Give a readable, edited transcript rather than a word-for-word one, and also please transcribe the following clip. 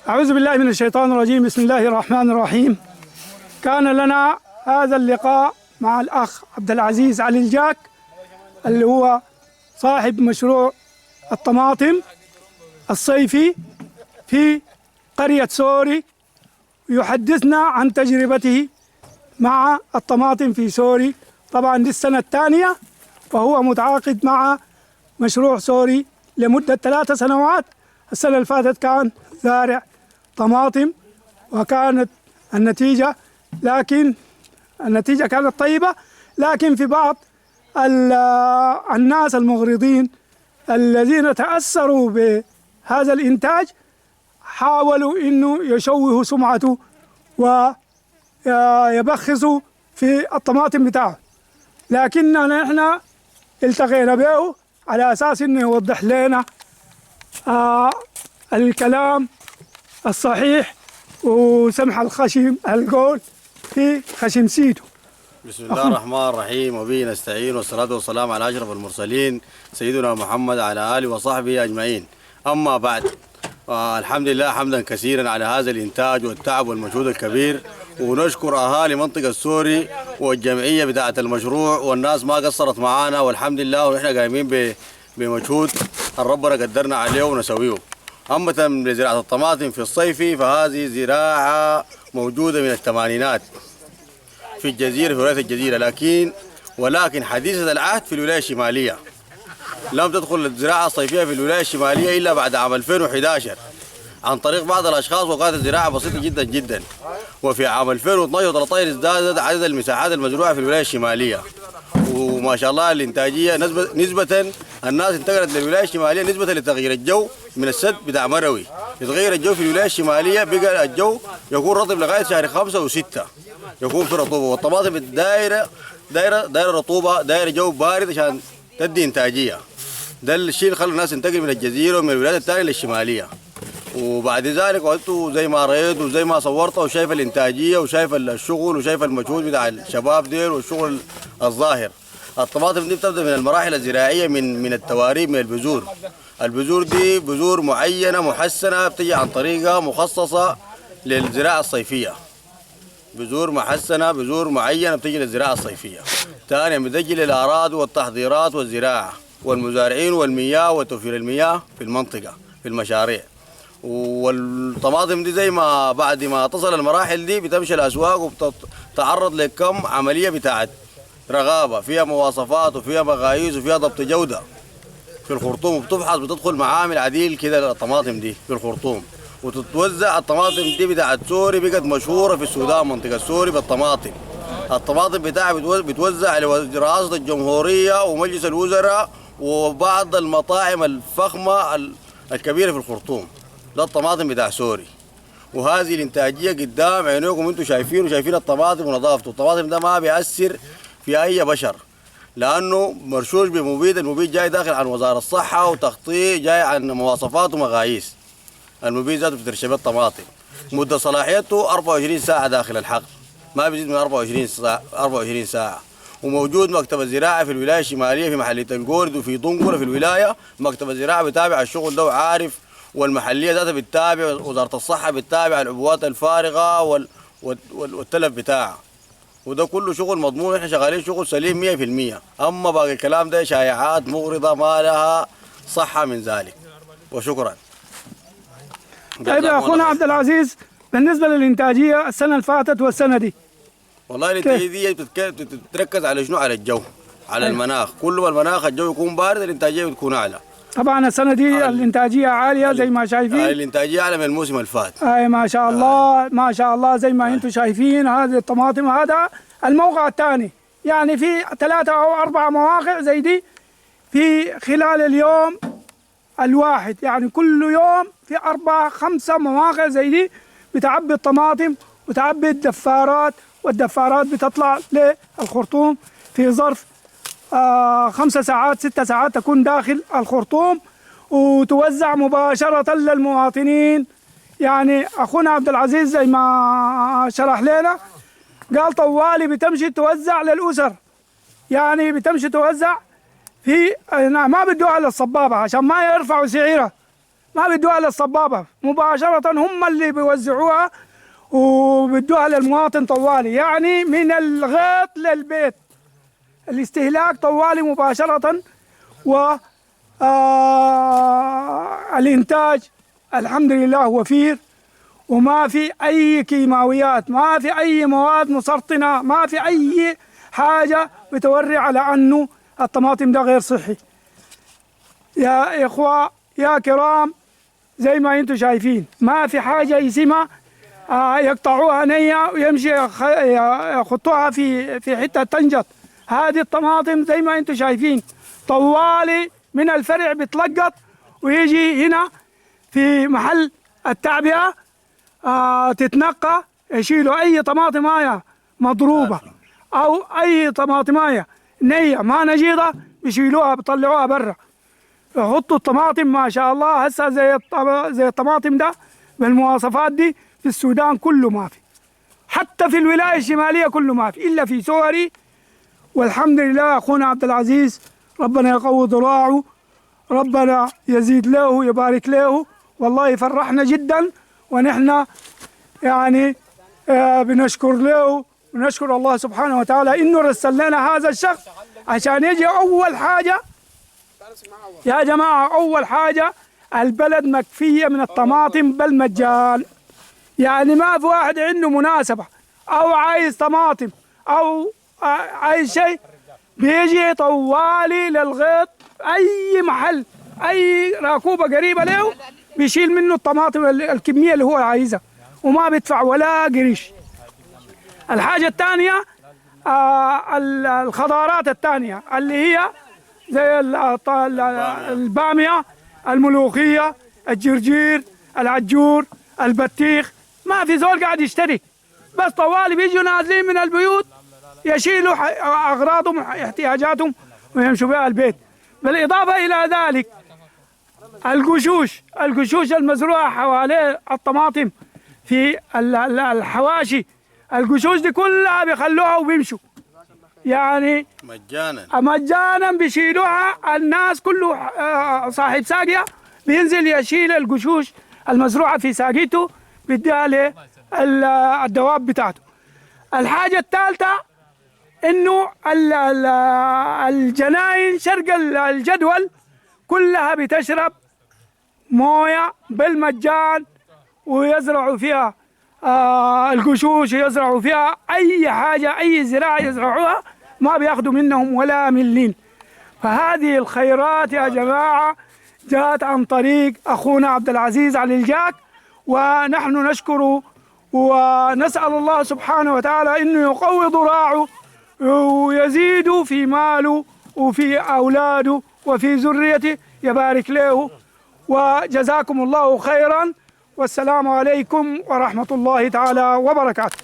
أعوذ بالله من الشيطان الرجيم. بسم الله الرحمن الرحيم. كان لنا هذا اللقاء مع الأخ عبد العزيز علي الجاك اللي هو صاحب مشروع الطماطم الصيفي في قرية سوري، يحدثنا عن تجربته مع الطماطم في سوري. طبعا دي السنة الثانية، فهو متعاقد مع مشروع سوري لمدة 3 سنوات. السنة اللي فاتت كان زارع طماطم وكانت النتيجة كانت طيبة، لكن في بعض الناس المغرضين الذين تأثروا بهذا الإنتاج حاولوا إنه يشوهوا سمعته ويبخسوا في الطماطم بتاعه، لكننا نحن التقينا به على أساس إنه يوضح لنا الكلام الصحيح وسمح الخشم القول في خشم سيده. بسم الله الرحمن الرحيم، وبه نستعين، والصلاة والسلام على أشرف المرسلين سيدنا محمد على آله وصحبه أجمعين. أما بعد، الحمد لله حمدا كثيرا على هذا الإنتاج والتعب والمجهود الكبير، ونشكر أهالي منطقة سوري والجمعية بتاعة المشروع، والناس ما قصرت معانا، والحمد لله ونحن قايمين بمجهود ربنا قدرنا عليه ونسويه. أما لزراعة الطماطم في الصيفي، فهذه زراعة موجودة من الثمانينات في الجزيرة، في ولاية الجزيرة، ولكن حديثة العهد في الولاية الشمالية. لم تدخل الزراعة الصيفية في الولاية الشمالية إلا بعد عام 2011 عن طريق بعض الأشخاص، وكانت الزراعة بسيطة جدا جدا. وفي عام 2012 و13 ازدادت عدد المساحات المزروعة في الولاية الشمالية، وما شاء الله الإنتاجية نسبة الناس انتقلت للولاية الشمالية نسبة لتغيير الجو من السد بتاع مروي. يتغير الجو في الولاية الشمالية، بقى الجو يكون رطب لغاية شهر 5 و6 يكون في رطوبة، والطماطم دايرة رطوبة، دايرة جو بارد عشان تدي إنتاجية. ده الشيء اللي خلى الناس تنتقل من الجزيرة ومن الولايات الثانية للشمالية. وبعد ذلك وانتوا زي ما رأيت وزي ما صورت وشايف الإنتاجية وشايف الشغل وشايف المجهود بتاع الشباب ديل والشغل الظاهر. الطماطم دي بتبدأ من المراحل الزراعية من التواريب، من البذور. البذور دي بذور معينة محسنة بتجي عن طريقة مخصصة للزراعة الصيفية. بذور محسنة، بذور معينة بتجي للزراعة الصيفية. ثانيا بتجي للأراضي والتحضيرات والزراعة والمزارعين والمياه وتوفير المياه في المنطقة في المشاريع. والطماطم دي زي ما بعد ما تصل المراحل دي بتمشي الأسواق وبتتعرض لكم عملية بتاعت رغابة فيها مواصفات وفيها مقاييس وفيها ضبط جودة في الخرطوم، وبتفحص، بتدخل معامل عديل كده الطماطم دي في الخرطوم، وتتوزع. الطماطم دي بتاعت سوري بقت مشهورة في السودان، منطقة سوري بالطماطم. الطماطم بتاعها بتوزع لرئاسة الجمهورية ومجلس الوزراء وبعض المطاعم الفخمة الكبيرة في الخرطوم. ده الطماطم بتاع سوري، وهذه الانتاجية قدام عينيكم انتم شايفين الطماطم ونظافته. الطماطم ده ما بيأثر في أي بشر لأنه مرشوش بمبيد. المبيد جاي داخل عن وزارة الصحة وتخطيط جاي عن مواصفات ومقاييس. المبيد ذاته بترشب الطماطم، مدة صلاحيته 24 ساعة داخل الحقل، ما بيزيد من 24 ساعة. وموجود مكتب الزراعة في الولاية الشمالية في محلية القورد وفي طنقرة في الولاية. مكتب الزراعة بيتابع الشغل ده وعارف، والمحلية ذاتها بتتابع، وزارة الصحة بتتابع العبوات الفارغة والتلف بتاعها. وده كله شغل مضمون، احنا شغالين شغل سليم 100%. اما باقي الكلام ده شائعات مغرضة ما لها صحة من ذلك. وشكرا. طيب يا اخونا عبد العزيز، بالنسبة للإنتاجية السنة اللي فاتت والسنة دي، والله الانتاجية بتتركز على شنو؟ على الجو، على المناخ. كل ما المناخ الجو يكون بارد الانتاجية بتكون اعلى. طبعا السنة دي الإنتاجية عالية زي ما شايفين. الإنتاجية أعلى من الموسم اللي فات. أي ما شاء الله ما شاء الله زي ما أنتم شايفين. هذه الطماطم، هذا الموقع الثاني، يعني في 3 أو 4 مواقع زي دي في خلال اليوم الواحد، يعني كل يوم في 4 5 مواقع زي دي بتعبي الطماطم وتعبي الدفارات، والدفارات بتطلع للخرطوم في ظرف 5 ساعات 6 ساعات تكون داخل الخرطوم وتوزع مباشرة للمواطنين. يعني أخونا عبد العزيز زي ما شرح لنا قال طوالي بتمشي توزع للأسر، يعني بتمشي توزع في ما بدوها للصبابة عشان ما يرفعوا سعرها، ما بيدوها للصبابة مباشرة، هم اللي بيوزعوها وبيدوها للمواطن طوالي، يعني من الغيط للبيت الاستهلاك طوالي مباشرة. و الإنتاج الحمد لله وفير، وما في أي كيماويات، ما في أي مواد مسرطنة، ما في أي حاجة بتوري على أنه الطماطم ده غير صحي. يا إخوة يا كرام، زي ما أنتم شايفين ما في حاجة يسمى يقطعوها نية ويمشي يخطوها في حتة تنجط. هذه الطماطم زي ما أنتم شايفين طوالي من الفرع بتلقط ويجي هنا في محل التعبئة تتنقى، يشيلوا أي طماطماية مضروبة أو أي طماطماية نية ما نجيضة بيشيلوها بيطلعوها برا، يحطوا الطماطم ما شاء الله. هسه زي الطماطم ده بالمواصفات دي في السودان كله ما في، حتى في الولاية الشمالية كله ما في إلا في سوري. والحمد لله أخونا عبد العزيز ربنا يقوي ذراعه، ربنا يزيد له ويبارك له، والله يفرحنا جدا. ونحن يعني بنشكر له ونشكر الله سبحانه وتعالى إنه رسل لنا هذا الشخص عشان يجي. أول حاجة يا جماعة، أول حاجة البلد مكفية من الطماطم بالمجان، يعني ما في واحد عنده مناسبة أو عايز طماطم أو عايز شيء بيجي طوالي للغيط، أي محل أي راكوبة قريبة له بيشيل منه الطماطم الكمية اللي هو عايزها وما بيدفع ولا قريش. الحاجة الثانية الخضارات الثانية اللي هي زي البامية، الملوخية، الجرجير، العجور، البطيخ، ما في زول قاعد يشتري، بس طوالي بيجوا نازلين من البيوت يشيلوا أغراضهم احتياجاتهم ويمشوا بها البيت. بالإضافة إلى ذلك القشوش المزروعة حوالي الطماطم في الحواشي، القشوش دي كلها بيخلوها وبيمشوا، يعني مجانا بيشيلوها. الناس كله صاحب ساقية بينزل يشيل القشوش المزروعة في ساقيته بيديها للدواب بتاعته. الحاجة الثالثة انه الجناين شرق الجدول كلها بتشرب مويه بالمجان، ويزرعوا فيها القشوش، يزرعوا فيها اي حاجه، اي زراعه يزرعوها ما بياخذوا منهم ولا ملين. فهذه الخيرات يا جماعه جاءت عن طريق اخونا عبد العزيز علي الجاك، ونحن نشكره ونسال الله سبحانه وتعالى انه يقوي ذراعه ويزيد في ماله وفي أولاده وفي ذريته، يبارك له. وجزاكم الله خيرا، والسلام عليكم ورحمة الله تعالى وبركاته.